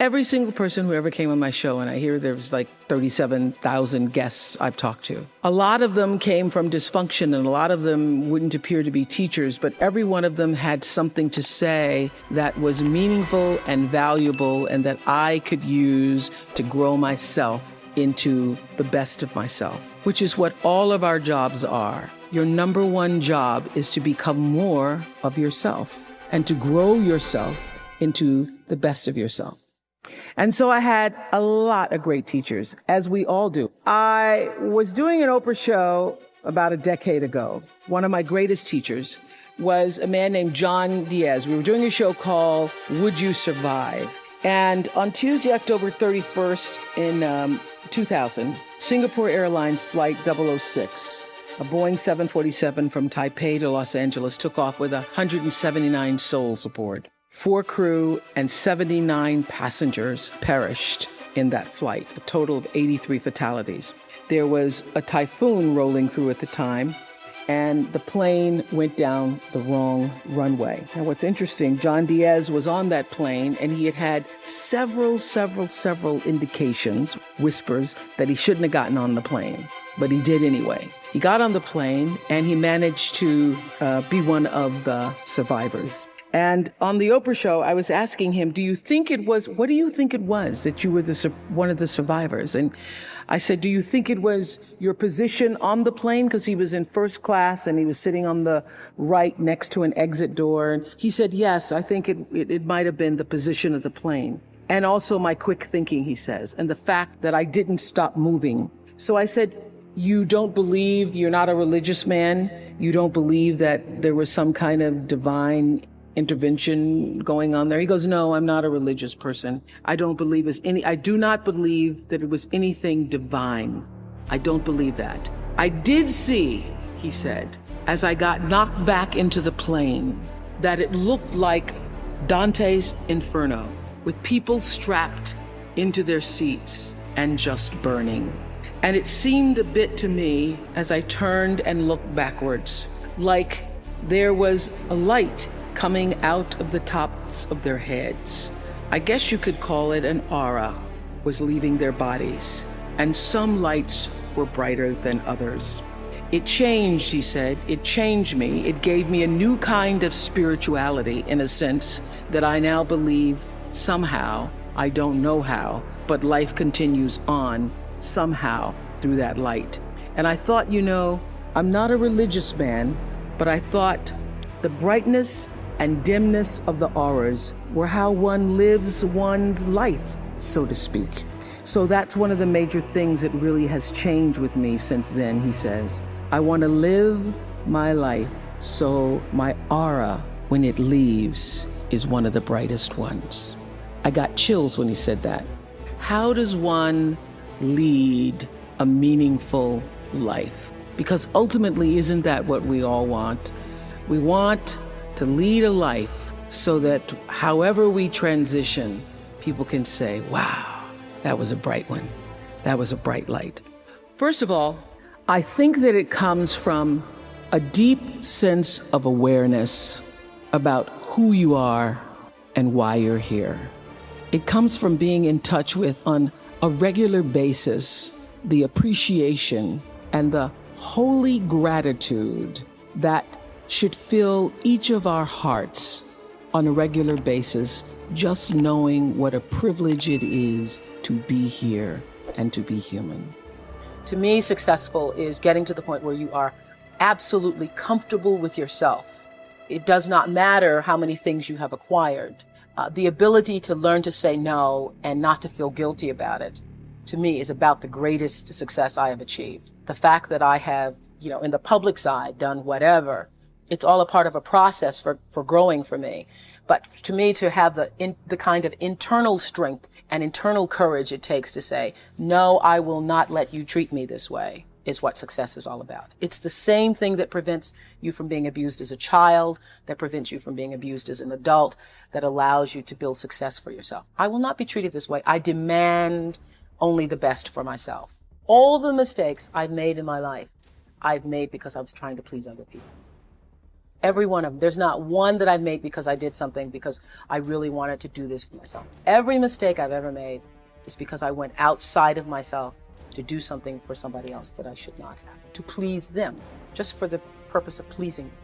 Every single person who ever came on my show, and I hear there was like 37,000 guests I've talked to, a lot of them came from dysfunction and a lot of them wouldn't appear to be teachers, but every one of them had something to say that was meaningful and valuable and that I could use to grow myself into the best of myself, which is what all of our jobs are. Your number one job is to become more of yourself and to grow yourself into the best of yourself. And so I had a lot of great teachers, as we all do. I was doing an Oprah show about a decade ago. One of my greatest teachers was a man named John Diaz. We were doing a show called Would You Survive? And on Tuesday, October 31st in 2000, Singapore Airlines Flight 006, a Boeing 747 from Taipei to Los Angeles, took off with 179 souls aboard. 4 crew and 79 passengers perished in that flight, a total of 83 fatalities. There was a typhoon rolling through at the time, and the plane went down the wrong runway. Now, what's interesting, John Diaz was on that plane, and he had had several indications, whispers, that he shouldn't have gotten on the plane, but he did anyway. He got on the plane, and he managed to be one of the survivors. And on the Oprah show, I was asking him, what do you think it was that you were one of the survivors? And I said, do you think it was your position on the plane? Because he was in first class and he was sitting on the right next to an exit door. And he said, yes, I think it might have been the position of the plane. And also my quick thinking, he says, and the fact that I didn't stop moving. So I said, you don't believe, you're not a religious man, you don't believe that there was some kind of divine intervention going on there? He goes, no, I'm not a religious person. I do not believe that it was anything divine. I don't believe that. I did see, he said, as I got knocked back into the plane, that it looked like Dante's Inferno, with people strapped into their seats and just burning. And it seemed a bit to me, as I turned and looked backwards, like there was a light coming out of the tops of their heads. I guess you could call it an aura was leaving their bodies, and some lights were brighter than others. It changed, he said, it changed me. It gave me a new kind of spirituality, in a sense, that I now believe somehow, I don't know how, but life continues on somehow through that light. And I thought, I'm not a religious man, but I thought the brightness and dimness of the auras were how one lives one's life, so to speak. So that's one of the major things that really has changed with me since then, he says. I want to live my life so my aura, when it leaves, is one of the brightest ones. I got chills when he said that. How does one lead a meaningful life? Because ultimately, isn't that what we all want? We want to lead a life so that however we transition, people can say, wow, that was a bright one. That was a bright light. First of all, I think that it comes from a deep sense of awareness about who you are and why you're here. It comes from being in touch with, on a regular basis, the appreciation and the holy gratitude that should fill each of our hearts on a regular basis, just knowing what a privilege it is to be here and to be human. To me, successful is getting to the point where you are absolutely comfortable with yourself. It does not matter how many things you have acquired. The ability to learn to say no and not to feel guilty about it, to me, is about the greatest success I have achieved. The fact that I have, in the public side, done whatever, it's all a part of a process for growing for me. But to me, to have the kind of internal strength and internal courage it takes to say, no, I will not let you treat me this way, is what success is all about. It's the same thing that prevents you from being abused as a child, that prevents you from being abused as an adult, that allows you to build success for yourself. I will not be treated this way. I demand only the best for myself. All the mistakes I've made in my life, I've made because I was trying to please other people. Every one of them. There's not one that I've made because I did something because I really wanted to do this for myself. Every mistake I've ever made is because I went outside of myself to do something for somebody else that I should not have, to please them, just for the purpose of pleasing them.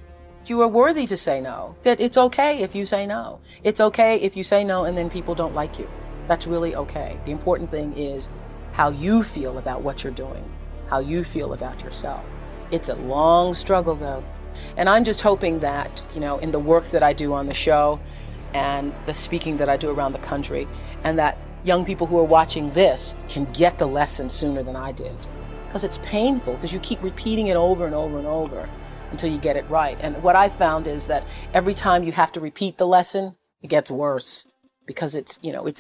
You are worthy to say no, that it's okay if you say no. It's okay if you say no and then people don't like you. That's really okay. The important thing is how you feel about what you're doing, how you feel about yourself. It's a long struggle though. And I'm just hoping that, in the work that I do on the show and the speaking that I do around the country, and that young people who are watching this can get the lesson sooner than I did. Because it's painful, because you keep repeating it over and over and over until you get it right. And what I found is that every time you have to repeat the lesson, it gets worse. Because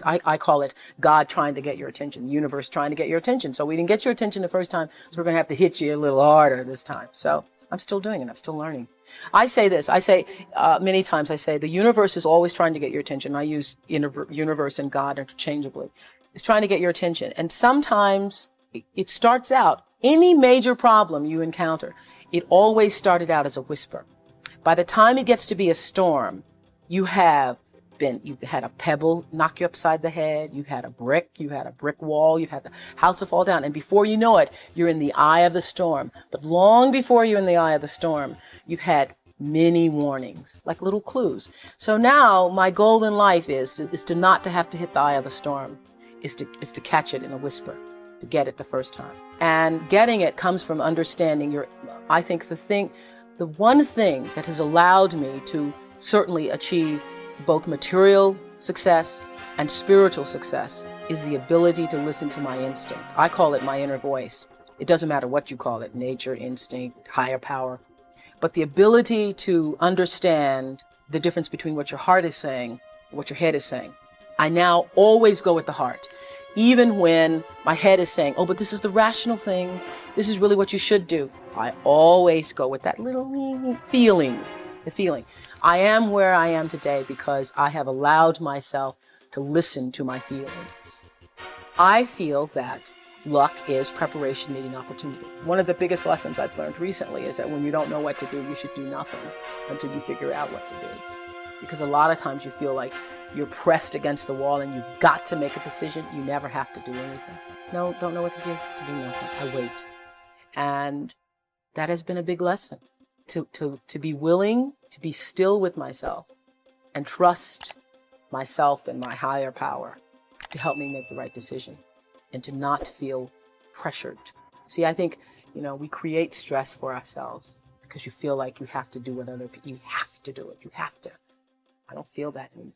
I call it God trying to get your attention, the universe trying to get your attention. So we didn't get your attention the first time, so we're going to have to hit you a little harder this time. So I'm still doing it. I'm still learning. I say many times, the universe is always trying to get your attention. I use universe and God interchangeably. It's trying to get your attention. And sometimes it starts out, any major problem you encounter, it always started out as a whisper. By the time it gets to be a storm, you've had a pebble knock you upside the head, you've had a brick wall, you've had the house to fall down. And before you know it, you're in the eye of the storm. But long before you're in the eye of the storm, you've had many warnings, like little clues. So now my goal in life is to not to have to hit the eye of the storm, is to catch it in a whisper, to get it the first time. And getting it comes from understanding I think the one thing that has allowed me to certainly achieve both material success and spiritual success is the ability to listen to my instinct. I call it my inner voice. It doesn't matter what you call it, nature, instinct, higher power. But the ability to understand the difference between what your heart is saying and what your head is saying. I now always go with the heart. Even when my head is saying, oh, but this is the rational thing. This is really what you should do. I always go with that little feeling, the feeling. I am where I am today because I have allowed myself to listen to my feelings. I feel that luck is preparation meeting opportunity. One of the biggest lessons I've learned recently is that when you don't know what to do, you should do nothing until you figure out what to do. Because a lot of times you feel like you're pressed against the wall and you've got to make a decision. You never have to do anything. No, don't know what to do. Do nothing. I wait. And that has been a big lesson. To be willing to be still with myself and trust myself and my higher power to help me make the right decision and to not feel pressured. See, I think, we create stress for ourselves because you feel like you have to do what other people, you have to do it. You have to. I don't feel that anymore.